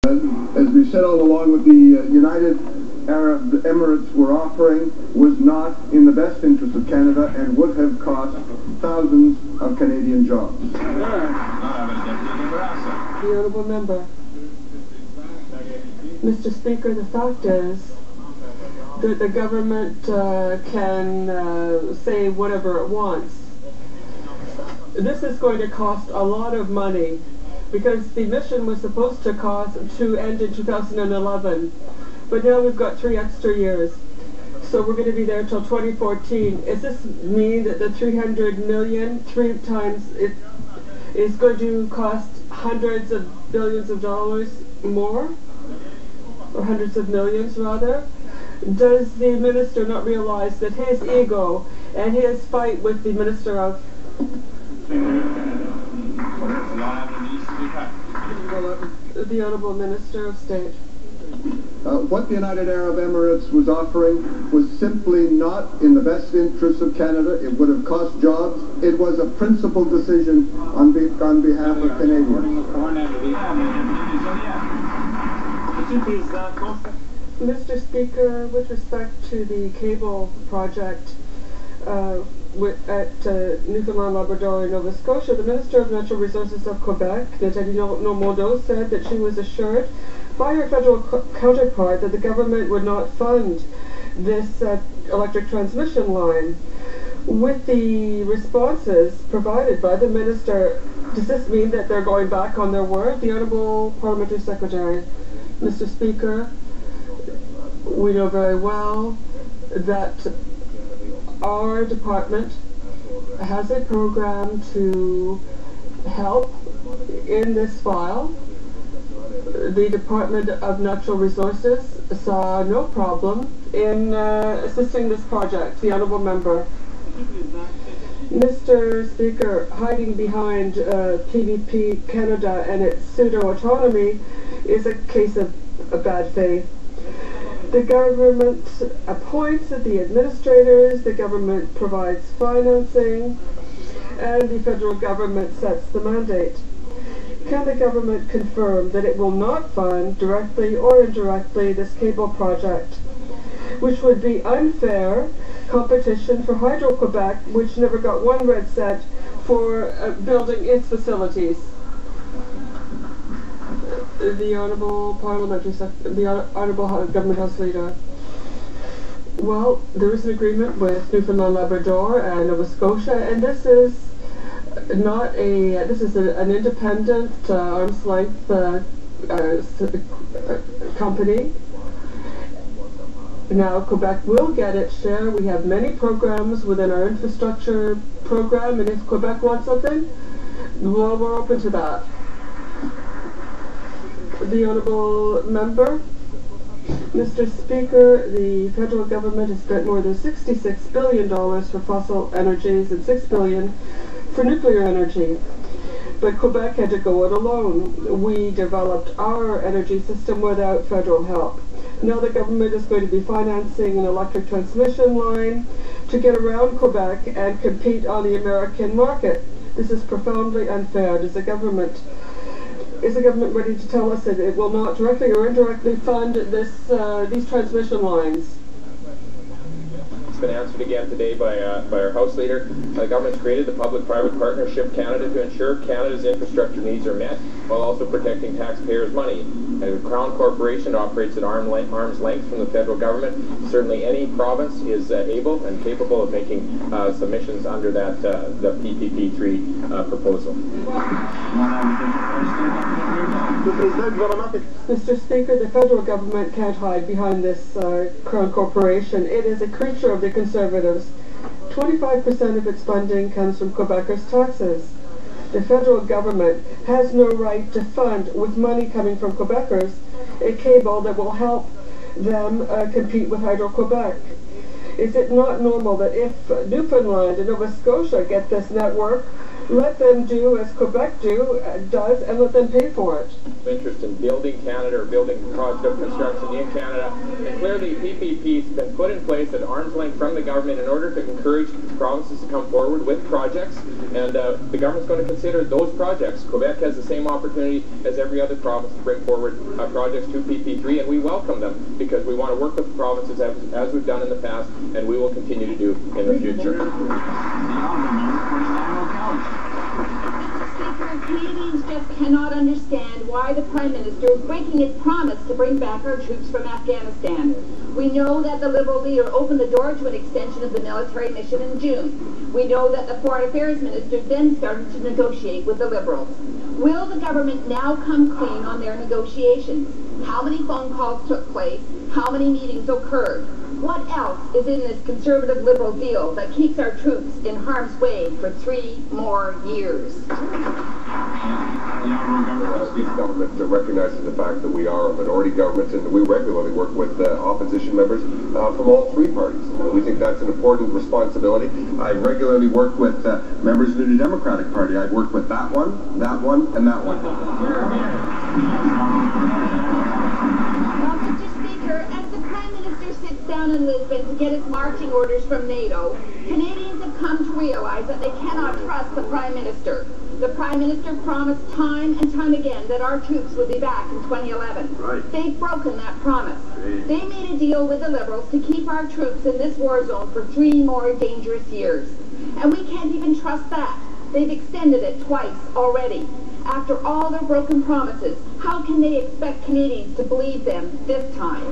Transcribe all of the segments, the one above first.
As we said all along, what the United Arab Emirates were offering was not in the best interest of Canada and would have cost thousands of Canadian jobs. The Honourable Member. Mr. Speaker, the fact is that the government can say whatever it wants. This is going to cost a lot of money because the mission was supposed to end in 2011, but now we've got 3 extra years. So we're going to be there till 2014. Does this mean that the 300 million, 3 times it is going to cost hundreds of billions of dollars more? Or hundreds of millions, rather? Does the minister not realize that his ego and his fight with the Minister of the Honourable Minister of State? What the United Arab Emirates was offering was simply not in the best interest of Canada. It would have cost jobs. It was a principled decision on behalf of Canadians. Mr. Speaker, with respect to the cable project at Newfoundland, Labrador, and Nova Scotia, the Minister of Natural Resources of Quebec, Nathalie Normando, said that she was assured by her federal counterpart that the government would not fund this electric transmission line. With the responses provided by the minister, does this mean that they're going back on their word? The Honourable Parliamentary Secretary. Mr. Speaker, we know very well that our department has a program to help in this file. The Department of Natural Resources saw no problem in assisting this project. The Honourable Member. Mr. Speaker, hiding behind PVP Canada and its pseudo-autonomy is a case of bad faith. The government appoints the administrators, the government provides financing, and the federal government sets the mandate. Can the government confirm that it will not fund, directly or indirectly, this cable project, which would be unfair competition for Hydro-Quebec, which never got one red cent for building its facilities? The Honourable Honourable Government House Leader. Well, there is an agreement with Newfoundland, Labrador, and Nova Scotia, and this is not a. This is an independent, arm's length company. Now, Quebec will get its share. We have many programs within our infrastructure program, and if Quebec wants something, well, we're open to that. The Honourable Member. Mr. Speaker, the federal government has spent more than $66 billion for fossil energies and $6 billion for nuclear energy. But Quebec had to go it alone. We developed our energy system without federal help. Now the government is going to be financing an electric transmission line to get around Quebec and compete on the American market. This is profoundly unfair. Is the government ready to tell us that it will not directly or indirectly fund these transmission lines? It's been answered again today by our House Leader. The government's created the Public-Private Partnership Canada to ensure Canada's infrastructure needs are met while also protecting taxpayers' money. The Crown Corporation operates at arm's length from the federal government. Certainly any province is able and capable of making submissions under that the PPP3 proposal. Mr. Speaker, the federal government can't hide behind this Crown Corporation. It is a creature of the Conservatives. 25% of its funding comes from Quebecers' taxes. The federal government has no right to fund, with money coming from Quebecers, a cable that will help them compete with Hydro-Quebec. Is it not normal that if Newfoundland and Nova Scotia get this network, Let them do as Quebec does, and let them pay for it. Interest in building Canada or building project construction in Canada. And clearly PPP has been put in place at arm's length from the government in order to encourage provinces to come forward with projects. And the government's going to consider those projects. Quebec has the same opportunity as every other province to bring forward projects to PP3, and we welcome them because we want to work with the provinces as we've done in the past, and we will continue to do in the future. Canadians just cannot understand why the Prime Minister is breaking his promise to bring back our troops from Afghanistan. We know that the Liberal leader opened the door to an extension of the military mission in June. We know that the Foreign Affairs Minister then started to negotiate with the Liberals. Will the government now come clean on their negotiations? How many phone calls took place? How many meetings occurred? What else is in this Conservative Liberal deal that keeps our troops in harm's way for 3 more years? This government recognizes the fact that we are a minority government, and we regularly work with opposition members from all three parties. We think that's an important responsibility. I regularly work with members of the New Democratic Party. I've worked with that one, and that one. Well, Mr. Speaker, as the Prime Minister sits down in Lisbon to get his marching orders from NATO, Canadians have come to realize that they cannot trust the Prime Minister. The Prime Minister promised time and time again that our troops would be back in 2011. Right. They've broken that promise. They made a deal with the Liberals to keep our troops in this war zone for 3 more dangerous years. And we can't even trust that. They've extended it twice already. After all their broken promises, how can they expect Canadians to believe them this time?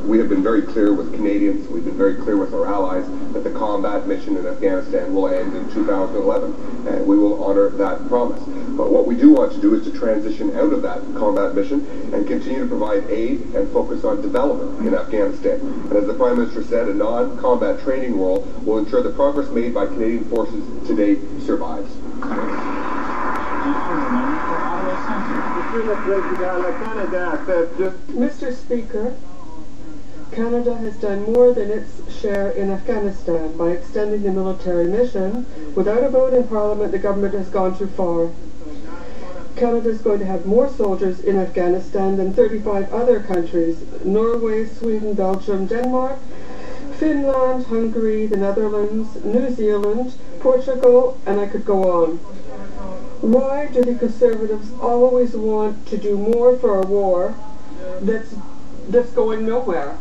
We have been very clear with Canadians, we've been very clear with our allies that the combat mission in Afghanistan will end in 2011, and we will honor that promise. But what we do want to do is to transition out of that combat mission and continue to provide aid and focus on development in Afghanistan. And as the Prime Minister said, a non-combat training role will ensure the progress made by Canadian forces today survives. Mr. Speaker, Canada has done more than its share in Afghanistan by extending the military mission. Without a vote in Parliament, the government has gone too far. Canada is going to have more soldiers in Afghanistan than 35 other countries: Norway, Sweden, Belgium, Denmark, Finland, Hungary, the Netherlands, New Zealand, Portugal, and I could go on. Why do the Conservatives always want to do more for a war that's going nowhere?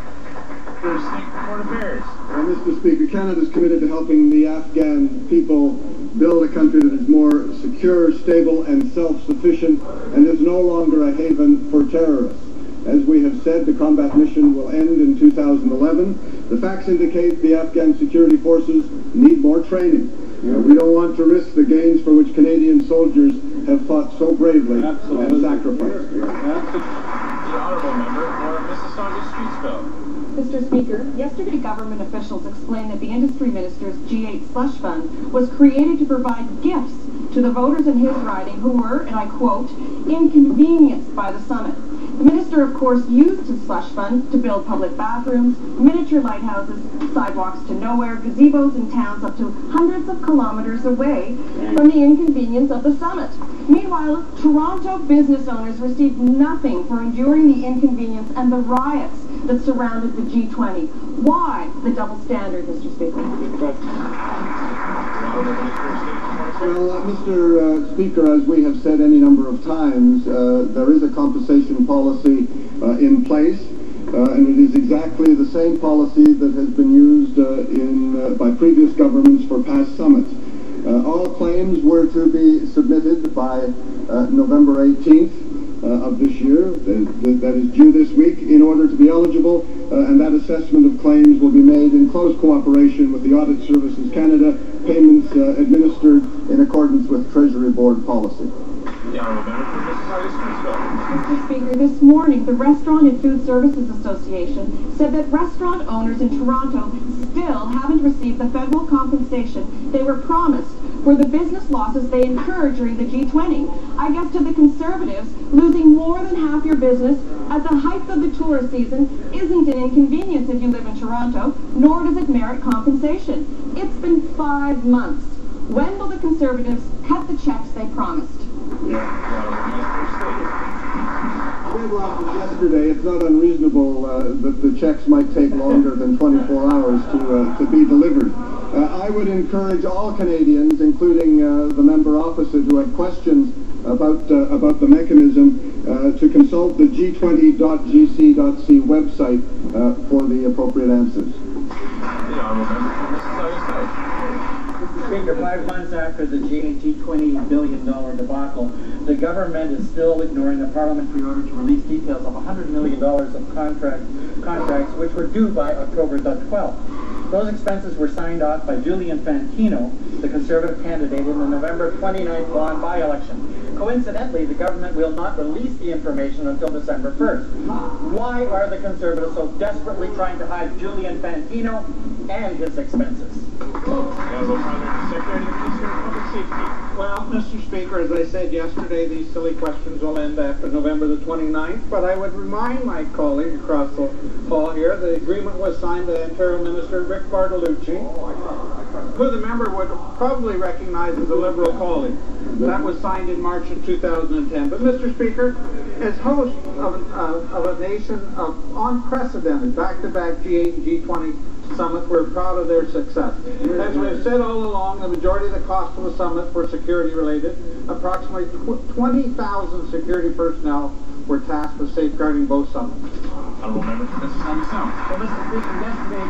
Mr. Speaker, Canada is committed to helping the Afghan people build a country that is more secure, stable, and self-sufficient, and is no longer a haven for terrorists. As we have said, the combat mission will end in 2011. The facts indicate the Afghan security forces need more training. We don't want to risk the gains for which Canadian soldiers have fought so bravely and sacrificed. The honourable member for Mississauga Streetsville. Mr. Speaker, yesterday government officials explained that the Industry Minister's G8 slush fund was created to provide gifts to the voters in his riding who were, and I quote, inconvenienced by the summit. The minister, of course, used his slush fund to build public bathrooms, miniature lighthouses, sidewalks to nowhere, gazebos in towns up to hundreds of kilometers away from the inconvenience of the summit. Meanwhile, Toronto business owners received nothing for enduring the inconvenience and the riots that surrounded the G20. Why the double standard, Mr. Speaker? Well, Mr. Speaker, as we have said any number of times, there is a compensation policy in place, and it is exactly the same policy that has been used by previous governments for past summits. All claims were to be submitted by November 18th of this year, that is due this week, in order to be eligible, and that assessment of claims will be made in close cooperation with the Audit Services Canada, payments administered in accordance with Treasury Board policy. The honourable member for Mississauga Streetsville. Mr. Speaker, this morning the Restaurant and Food Services Association said that restaurant owners in Toronto still haven't received the federal compensation they were promised for the business losses they incurred during the G20. I guess to the Conservatives, losing more than half your business at the height of the tourist season isn't an inconvenience if you live in Toronto, nor does it merit compensation. It's been 5 months. When will the Conservatives cut the checks they promised? Deadlock was yesterday. It's not unreasonable that the checks might take longer than 24 hours to be delivered. I would encourage all Canadians, including the member opposite who had questions about the mechanism, to consult the g20.gc.c website for the appropriate answers. The honourable member from Mississauga South. Speaker, 5 months after the G20 billion debacle, the government is still ignoring a parliamentary order to release details of $100 million of contracts which were due by October the 12th. Those expenses were signed off by Julian Fantino, the Conservative candidate in the November 29th Vaughan by-election. Coincidentally, the government will not release the information until December 1st. Why are the Conservatives so desperately trying to hide Julian Fantino and his expenses? Secretary of Public Safety. Well, Mr. Speaker, as I said yesterday, these silly questions will end after November the 29th, but I would remind my colleague across the hall here, the agreement was signed by Ontario Minister Rick Bartolucci, who the member would probably recognize as a Liberal colleague. That was signed in March of 2010. But, Mr. Speaker, as host of a nation of unprecedented back-to-back G8 and G20 summits, we're proud of their success. As we've said all along, the majority of the cost of the summit were security-related. Approximately 20,000 security personnel were tasked with safeguarding both summits. Honourable member from Mississauga South. Well, Mr. Speaker, yesterday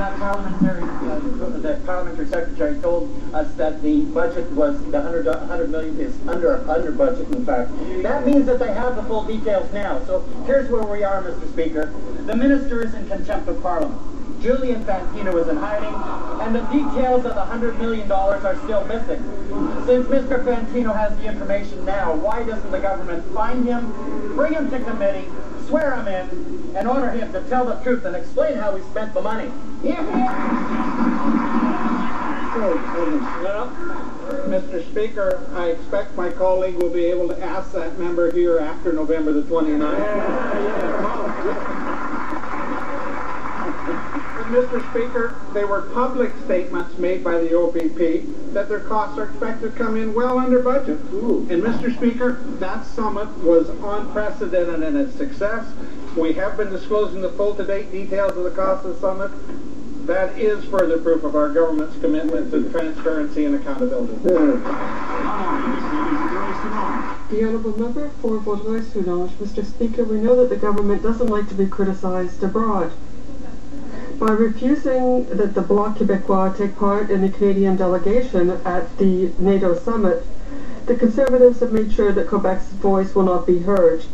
that parliamentary secretary told us that the budget was, the 100 million is under budget, in fact. That means that they have the full details now. So here's where we are, Mr. Speaker. The minister is in contempt of Parliament. Julian Fantino is in hiding, and the details of the $100 million are still missing. Since Mr. Fantino has the information now, why doesn't the government find him, bring him to committee, swear him in, and order him to tell the truth and explain how he spent the money? Well, Mr. Speaker, I expect my colleague will be able to ask that member here after November the 29th. Mr. Speaker, they were public statements made by the OPP that their costs are expected to come in well under budget. And Mr. Speaker, that summit was unprecedented in its success. We have been disclosing the full-to-date details of the cost of the summit. That is further proof of our government's commitment to transparency and accountability. The Honourable Member for Vaudreuil-Soulanges. Mr. Speaker, we know that the government doesn't like to be criticised abroad. By refusing that the Bloc Québécois take part in the Canadian delegation at the NATO summit, the Conservatives have made sure that Quebec's voice will not be heard.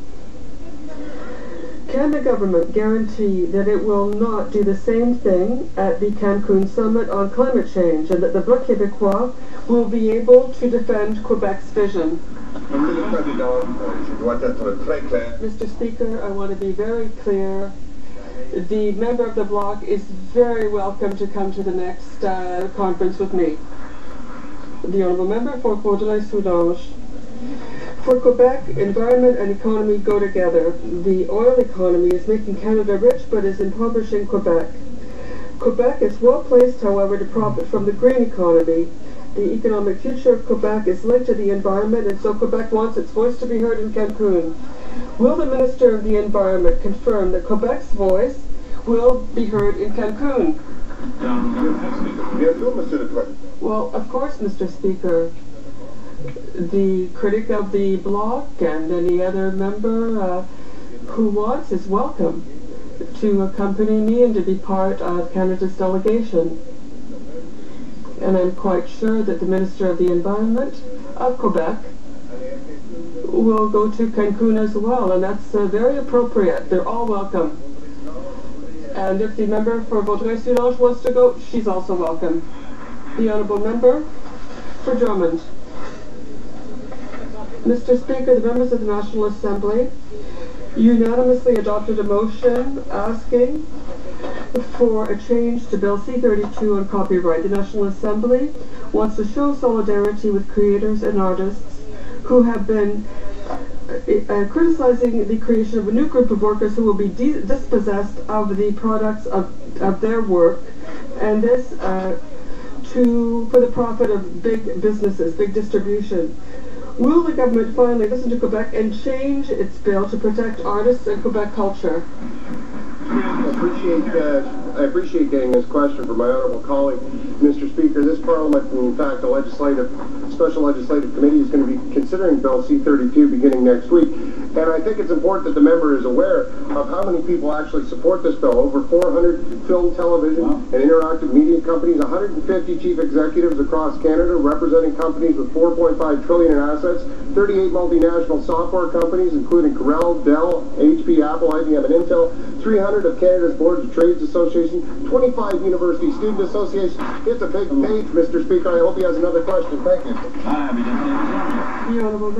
Can the government guarantee that it will not do the same thing at the Cancun summit on climate change, and that the Bloc Québécois will be able to defend Quebec's vision? Mr. Speaker, I want to be very clear. The member of the Bloc is very welcome to come to the next conference with me. The Honourable Member for Vaudreuil-Soulanges. For Quebec, environment and economy go together. The oil economy is making Canada rich but is impoverishing Quebec. Quebec is well placed, however, to profit from the green economy. The economic future of Quebec is linked to the environment, and so Quebec wants its voice to be heard in Cancun. Will the Minister of the Environment confirm that Quebec's voice will be heard in Cancun? Well, of course, Mr. Speaker. The critic of the Bloc and any other member who wants is welcome to accompany me and to be part of Canada's delegation. And I'm quite sure that the Minister of the Environment of Quebec will go to Cancun as well, and that's very appropriate. They're all welcome. And if the member for Vaudreuil-Soulanges wants to go, she's also welcome. The Honourable Member for Drummond. Mr. Speaker, the members of the National Assembly unanimously adopted a motion asking for a change to Bill C-32 on copyright. The National Assembly wants to show solidarity with creators and artists who have been criticizing the creation of a new group of workers who will be dispossessed of the products of their work, and this for the profit of big businesses, big distribution. Will the government finally listen to Quebec and change its bill to protect artists and Quebec culture? I appreciate getting this question from my honourable colleague, Mr. Speaker. This Parliament, in fact, a special legislative committee is going to be considering Bill C-32 beginning next week. And I think it's important that the member is aware of how many people actually support this bill. Over 400 film, television, and interactive media companies, 150 chief executives across Canada representing companies with $4.5 trillion in assets, 38 multinational software companies, including Corel, Dell, HP, Apple, IBM, and Intel, 300 of Canada's Boards of Trades Association, 25 university student associations. It's a big page, Mr. Speaker. I hope he has another question. Thank you. The Honourable